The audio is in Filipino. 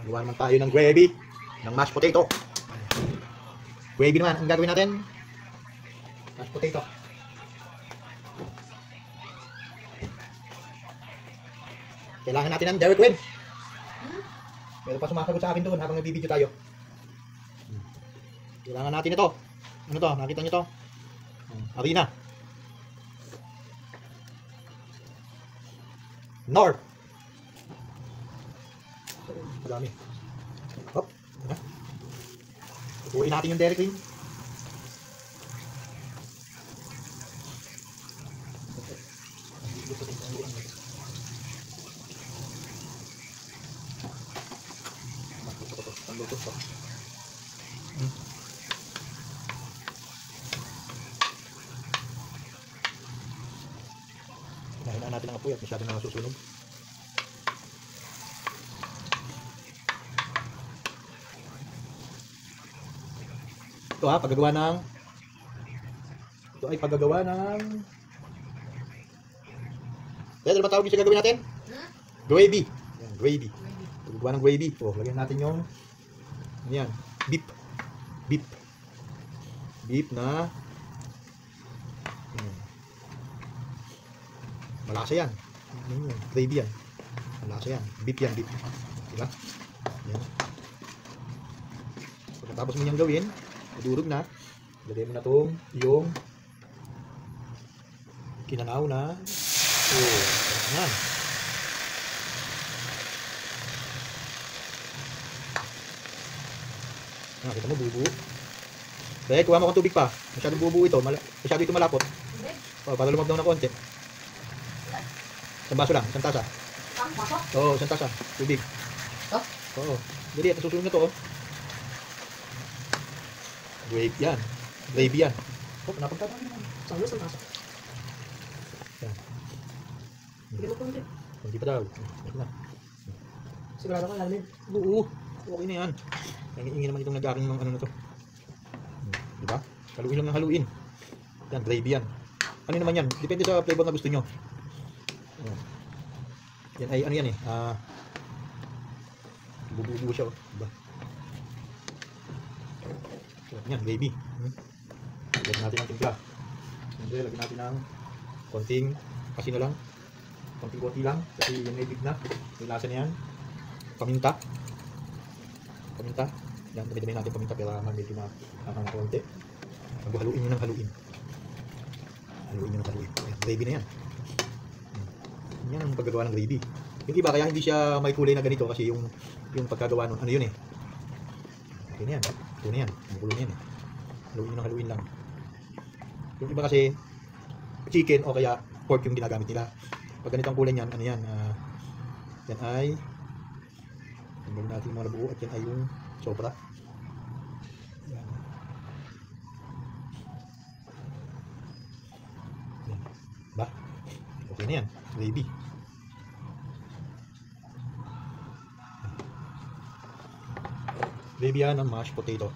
Gawa naman tayo ng gravy, ng mashed potato. Gravy naman, ang gagawin natin, mashed potato. Kailangan natin ng Dairy Queen. Meron pa sumasagot sa akin doon habang nagbibideo tayo. Kailangan natin ito. Ano to? Nakita nyo to? Harina. Nor. Madami. Hop. Tutuin natin yung Dairy Queen. Hinaan natin ang apoy at masyado na nasusunog. Ito ha, paggagawa ng ano ba tawag yung gagawin natin? Gravy. Yan, gravy. Paggagawa ng gravy. O, lagyan natin yung ano yan, beef na malasa yan. Gravy yan. Malasa yan. Beef yan, beef. Diba? Yan. Pagkatapos mo niyang gawin, madurog na. Lagay mo na itong yung kinanaw na. Oh, yan. Kita mo, bubuo. Dahil, kuha mo kong tubig pa. Masyadong bubuo ito. Masyado ito malapot. Para lumabdaw na konti. Isang baso lang, isang tasa. Oo, isang tasa. Tubig. Oo. Dali, at susunod na ito. Gravy yan. Gravy yan. Oh, napagkata naman. Saan isang tasa? Yan. Hindi mo konti. Hindi pa daw. Sigurado ka lang. Oo. Okay na yan. Ingin naman itong nag-aking ng ano na to. Diba? Haluin lang ng haluin. Yan, gravy yan. Ano naman yan? Depende sa flavor na gusto nyo. Yan ay ano yan eh. Bubuo siya. Diba? Yan, gravy. Lagyan natin ang timpla. Lagyan natin ng konting kasi na lang. Konting-konti lang. Kasi yung may big na. Yung lasa na yan. Paminta. Yan, dami-dami natin paminta pero medyo na konti. Haluin nyo ng haluin. Haluin nyo ng haluin. Ayan, gravy na yan. Yan ang paggagawa ng gravy. Yung iba kaya hindi siya may kulay na ganito kasi yung pagkagawa nun, ano yun eh. Okay na yan. Ito na yan. Magulo na yan eh. Haluin nyo ng haluin lang. Yung iba kasi chicken o kaya pork yung ginagamit nila. Pag ganito ang kulay niyan, ano yan? Yan ay tanggalin natin yung mga nabuo at yan ay yung sobra. Yan. Yan. Ba? Okay na yan. Gravy. Gravy yan ng mashed potato.